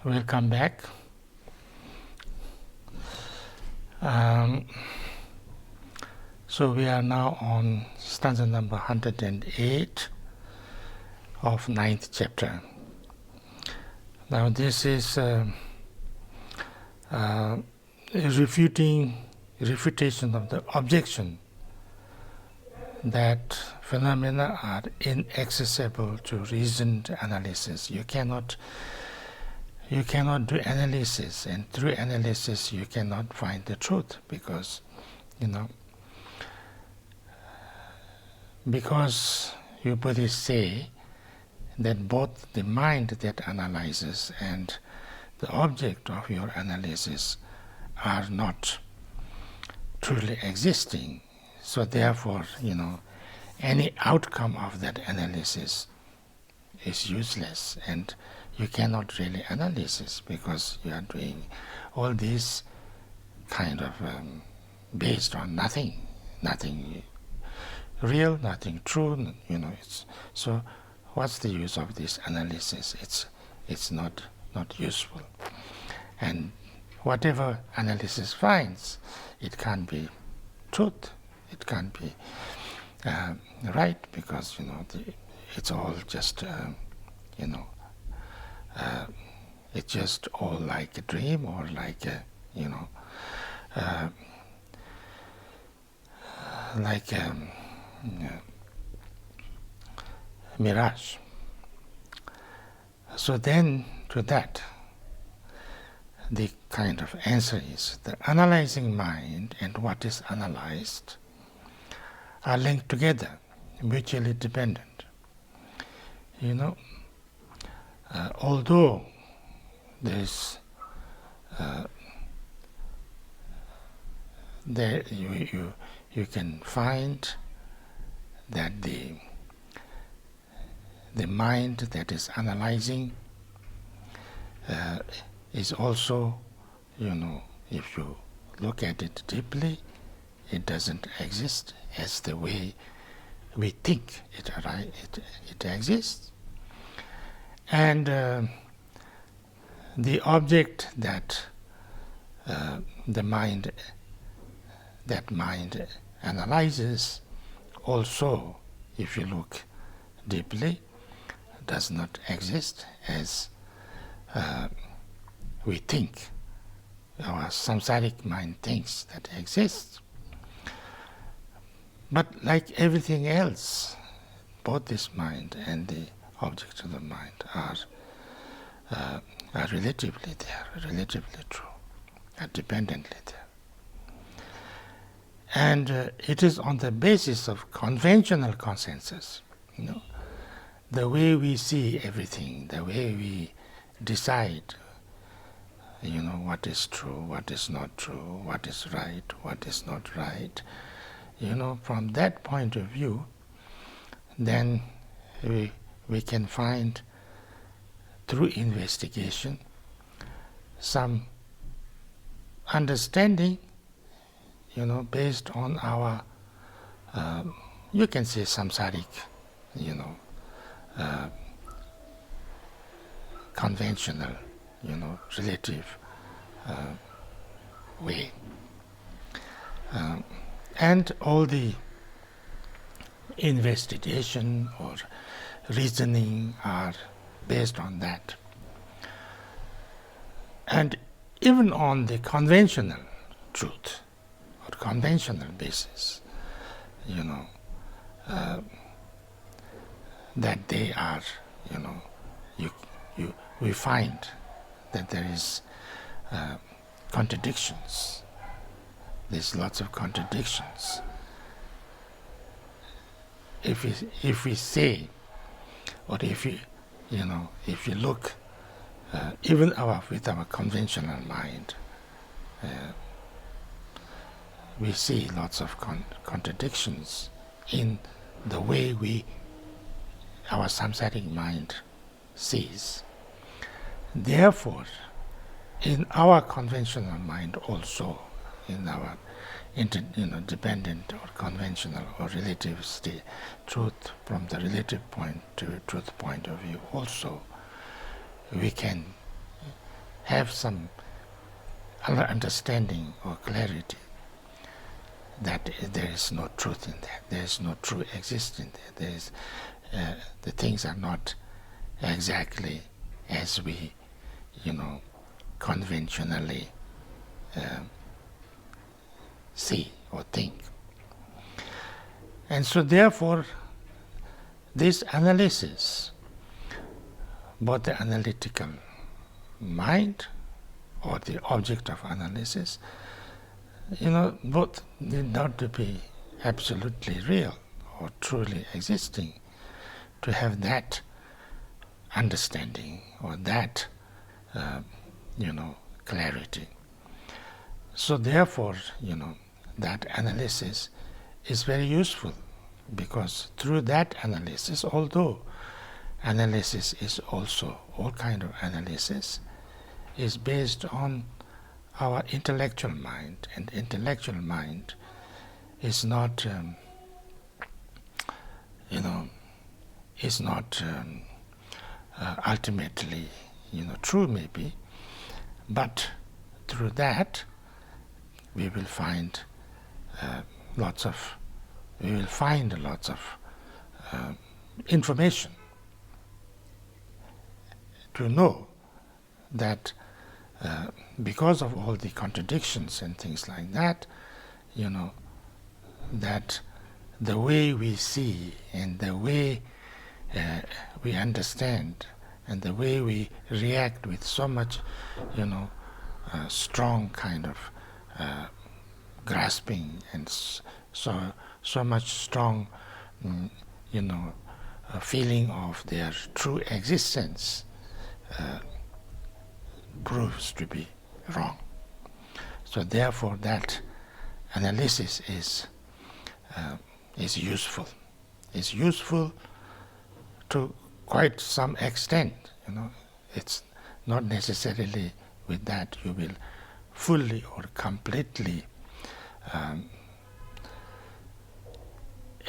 Welcome back. So we are now on stanza number 108 of 9th chapter. Now this is refutation of the objection that phenomena are inaccessible to reasoned analysis. You cannot do analysis, and through analysis you cannot find the truth, because you Buddhists say that both the mind that analyzes and the object of your analysis are not truly existing. So therefore, any outcome of that analysis is useless, and you cannot really analysis, because you are doing all this kind of based on nothing real, nothing true. So what's the use of this analysis? It's not useful. And whatever analysis finds, it can't be truth. It can't be right, because it's all just it's just all like a dream, or like a mirage. So then, to that, the kind of answer is the analyzing mind and what is analyzed are linked together, mutually dependent. Although there's there you can find that the mind that is analyzing is also, if you look at it deeply, it doesn't exist as the way we think it exists. And the object that the mind analyzes also, if you look deeply, does not exist as we think. Our samsaric mind thinks that exists. But like everything else, both this mind and the object of the mind are relatively there, relatively true, are dependently there. And it is on the basis of conventional consensus, the way we see everything, the way we decide, what is true, what is not true, what is right, what is not right. From that point of view, then we can find, through investigation, some understanding, based on our, you can say, samsaric, conventional, relative way. And all the investigation or reasoning are based on that. And even on the conventional truth or conventional basis, that they are, we find that there is contradictions. There's lots of contradictions. If we say, or if you look, even with our conventional mind, we see lots of contradictions in the way our samsaric mind sees. Therefore, in our conventional mind also, in our dependent or conventional or relativistic truth, from the relative point to truth point of view also, we can have some understanding or clarity that there is no truth in that, there is no true existence there, there is, the things are not exactly as we, conventionally see or think. And so therefore, this analysis, both the analytical mind or the object of analysis, both need not to be absolutely real or truly existing to have that understanding or that, clarity. So therefore, that analysis is very useful, because through that analysis, although analysis is also, all kind of analysis is based on our intellectual mind, and intellectual mind is not, ultimately, true maybe, but through that we will find lots of information to know that because of all the contradictions and things like that, that the way we see and the way we understand and the way we react with so much, strong kind of grasping and so much strong, feeling of their true existence proves to be wrong. So therefore, that analysis is useful. It's useful to quite some extent. It's not necessarily with that you will fully or completely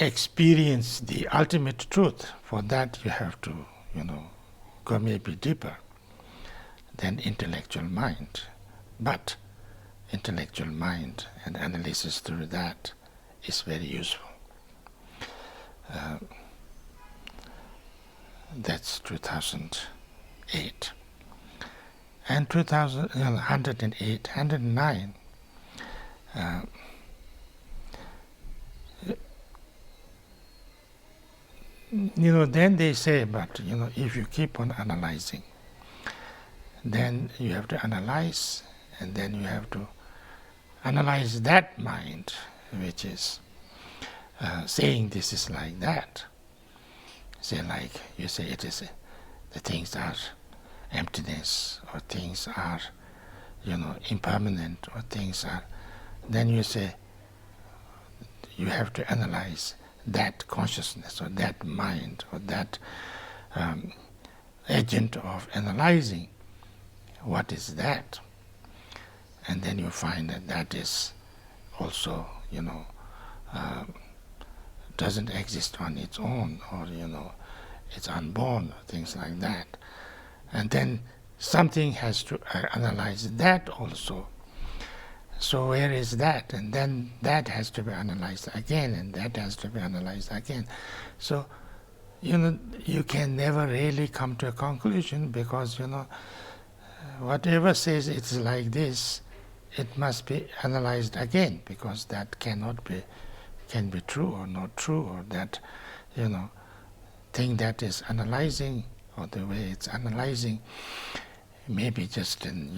experience the ultimate truth. For that you have to, go maybe deeper than intellectual mind. But intellectual mind and analysis through that is very useful. That's 2008. And 108, 109, then they say, but if you keep on analyzing, then you have to analyze, and then you have to analyze that mind which is saying this is like that. Say, like you say, it is the things are emptiness, or things are, impermanent, or things are. Then you say you have to analyze that consciousness, or that mind, or that agent of analyzing. What is that? And then you find that that is also, doesn't exist on its own, or it's unborn, things like that. And then something has to analyze that also. So where is that? And then that has to be analyzed again, and that has to be analyzed again. So you can never really come to a conclusion, because whatever says it's like this, it must be analyzed again, because that can be true or not true, or that thing that is analyzing, or the way it's analyzing, maybe just in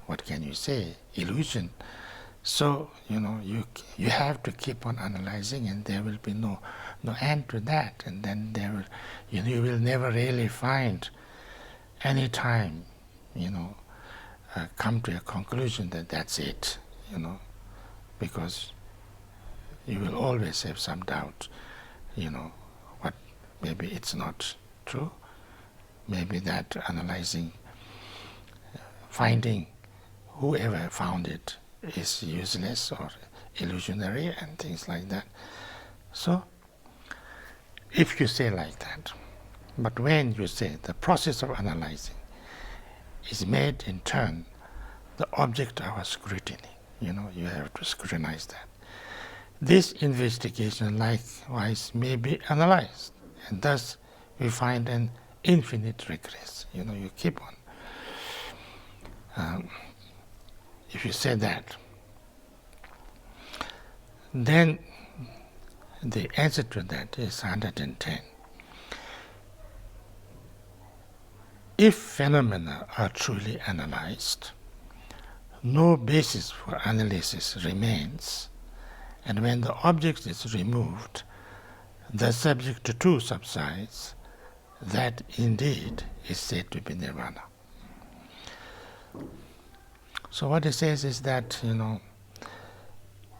what can you say, illusion. So you have to keep on analyzing, and there will be no end to that, and then there will you will never really find any time come to a conclusion that that's it, because you will always have some doubt, what maybe it's not true, maybe that analyzing, finding whoever found it is useless or illusionary and things like that. So if you say like that, but when you say the process of analyzing is made in turn the object of our scrutiny. You have to scrutinize that. This investigation likewise may be analyzed, and thus we find an infinite regress. You keep on. If you say that, then the answer to that is 110. If phenomena are truly analyzed, no basis for analysis remains, and when the object is removed, the subject too subsides. That indeed is said to be nirvana. So what he says is that,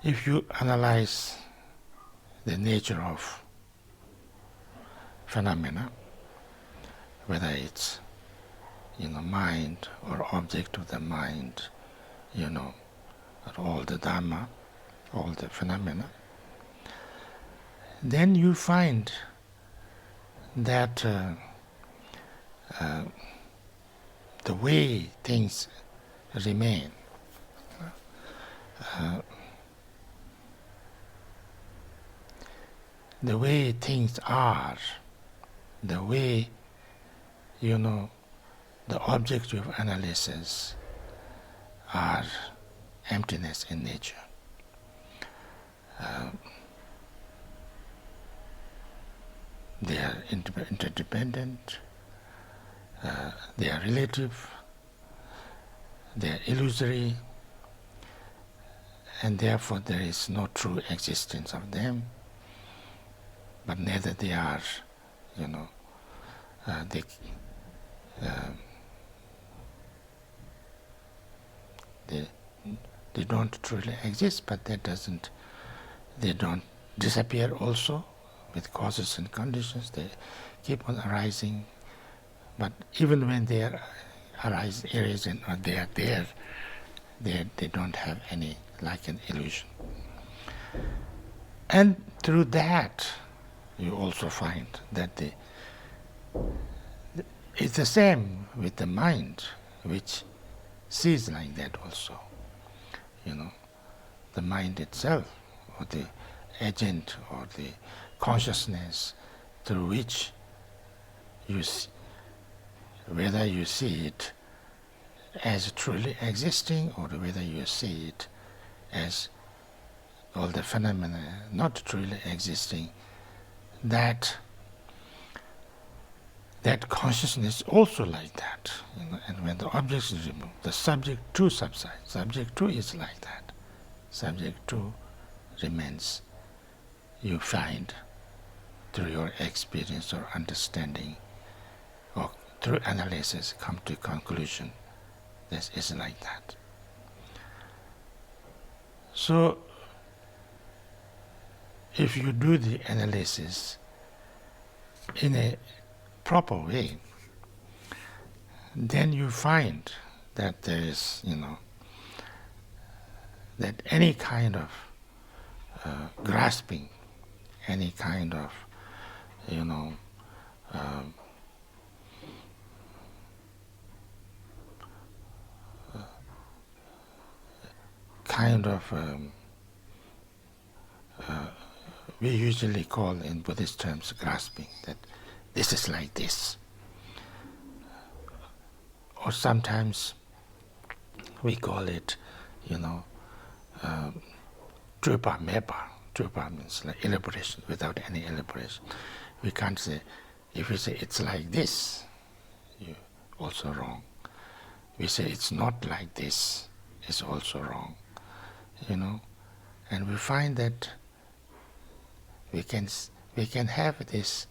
if you analyze the nature of phenomena, whether it's mind or object of the mind, or all the Dhamma, all the phenomena, then you find that the way things remain, the way things are, the way, the object of analysis are emptiness in nature. They are interdependent, they are relative, they are illusory, and therefore there is no true existence of them, but neither they are, they don't truly exist, but they don't disappear also with causes and conditions. They keep on arising, but even when they are arising or they are there, they don't have any, like an illusion. And through that, you also find that it's the same with the mind, which sees like that also. The mind itself, or the agent, or the consciousness through which you see, whether you see it as truly existing or whether you see it as all the phenomena not truly existing, that consciousness also like that. And when the object is removed, the subject too subsides. Subject too is like that. Subject too remains. You find through your experience or understanding or through analysis come to a conclusion this is like that. So if you do the analysis in a proper way, then you find that there is, that any kind of grasping, any kind of, we usually call in Buddhist terms grasping, that this is like this. Or sometimes we call it, trupa mepa. Trupa means like elaboration, without any elaboration. We can't say, if we say it's like this, you're also wrong. We say it's not like this, it's also wrong. And we find that we can have this,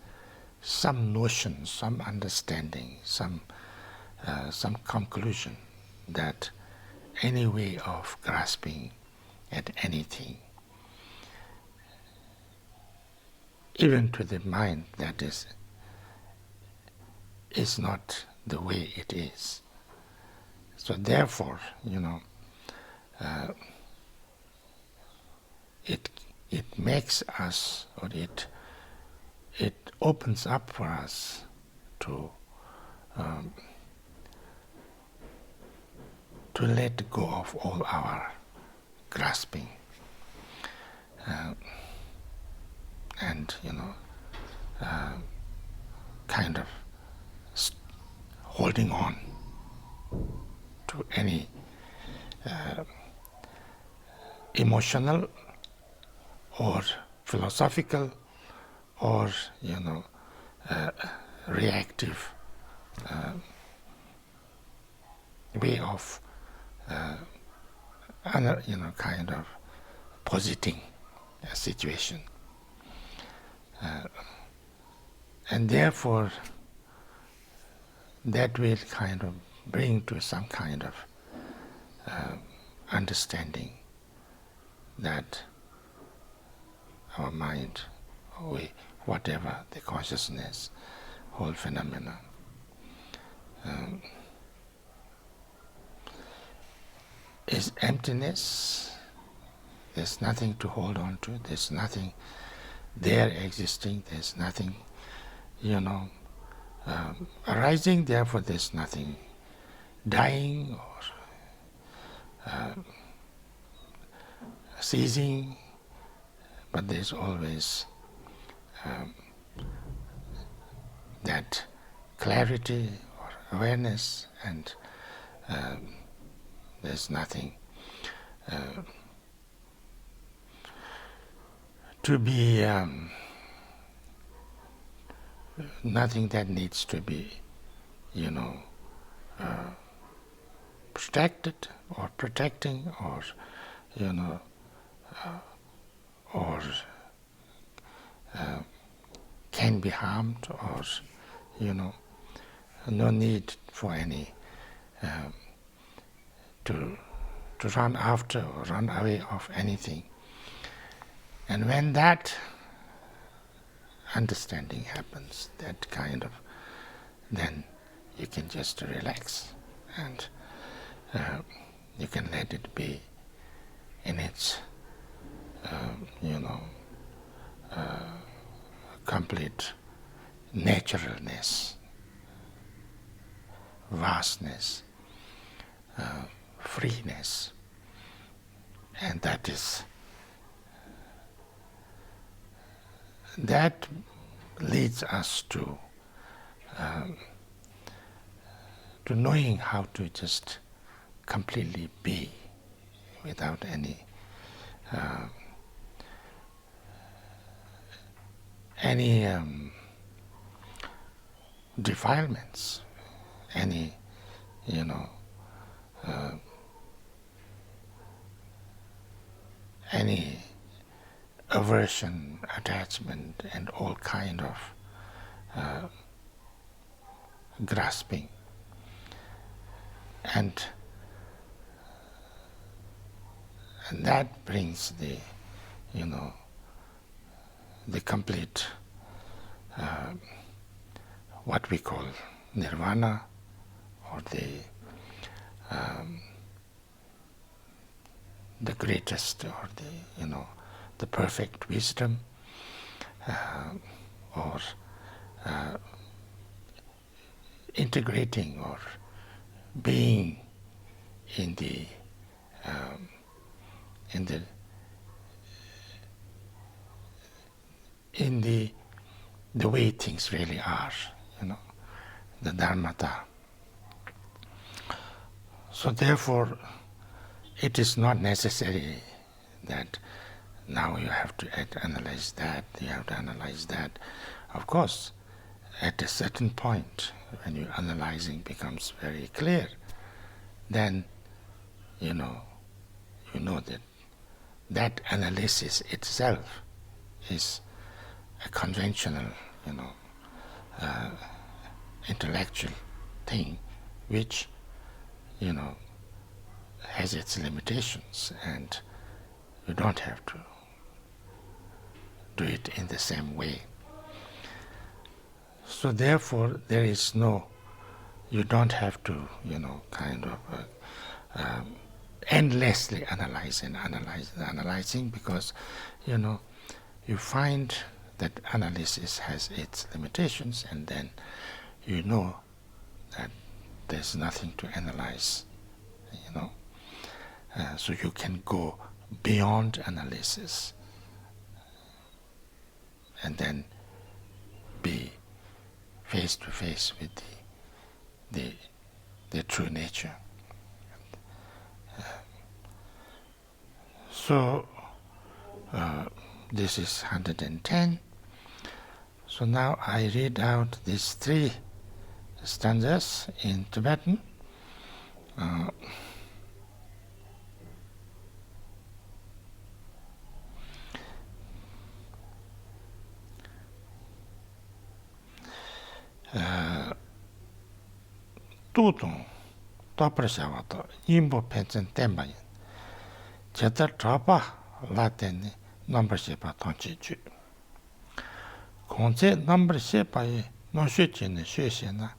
some notion, some understanding, some conclusion that any way of grasping at anything, even to the mind, that is not the way it is. So therefore, it makes us, or it opens up for us to to let go of all our grasping and kind of holding on to any emotional or philosophical or reactive way of kind of positing a situation, and therefore that will kind of bring to some kind of understanding that our mind, whatever the consciousness, whole phenomena, is emptiness. There's nothing to hold on to. There's nothing there existing. There's nothing, arising. Therefore, there's nothing dying or ceasing. But there's always that clarity or awareness, and there's nothing to be, nothing that needs to be, protected or protecting or, or can be harmed, or, no need for any to run after or run away of anything. And when that understanding happens, that kind of, then you can just relax and you can let it be in its, complete naturalness, vastness, freeness, and that leads us to knowing how to just completely be without any defilements, any any aversion, attachment, and all kind of grasping, and that brings the the complete what we call nirvana, or the greatest, or the perfect wisdom, or integrating or being in the way things really are, the dharmata. So therefore, it is not necessary that now you have to analyze that, you have to analyze that. Of course, at a certain point, when your analyzing becomes very clear, then you know that analysis itself is a conventional, intellectual thing, which has its limitations, and you don't have to do it in the same way. So therefore, there is you don't have to, endlessly analyzing, because, you find that analysis has its limitations, and then you know that there's nothing to analyze So you can go beyond analysis and then be face to face with the true nature. So this is 110. So now I read out these 3 stanzas in Tibetan. Tutong Bodhicharyavatara Yimbo Penchen Tembayin Cheta Trapa Lateni number shepa tonchi ju. Kongche number shepa ye no shu chine shu shena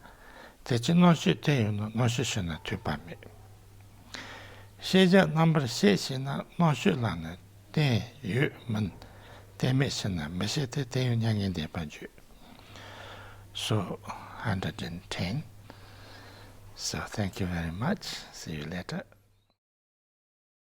techi no shu teyu no shu shena tupami. Sheja number she shena no shu lana ten yu men teme shena meshe te teyu nyangin de pa ju. So 110. So thank you very much. See you later.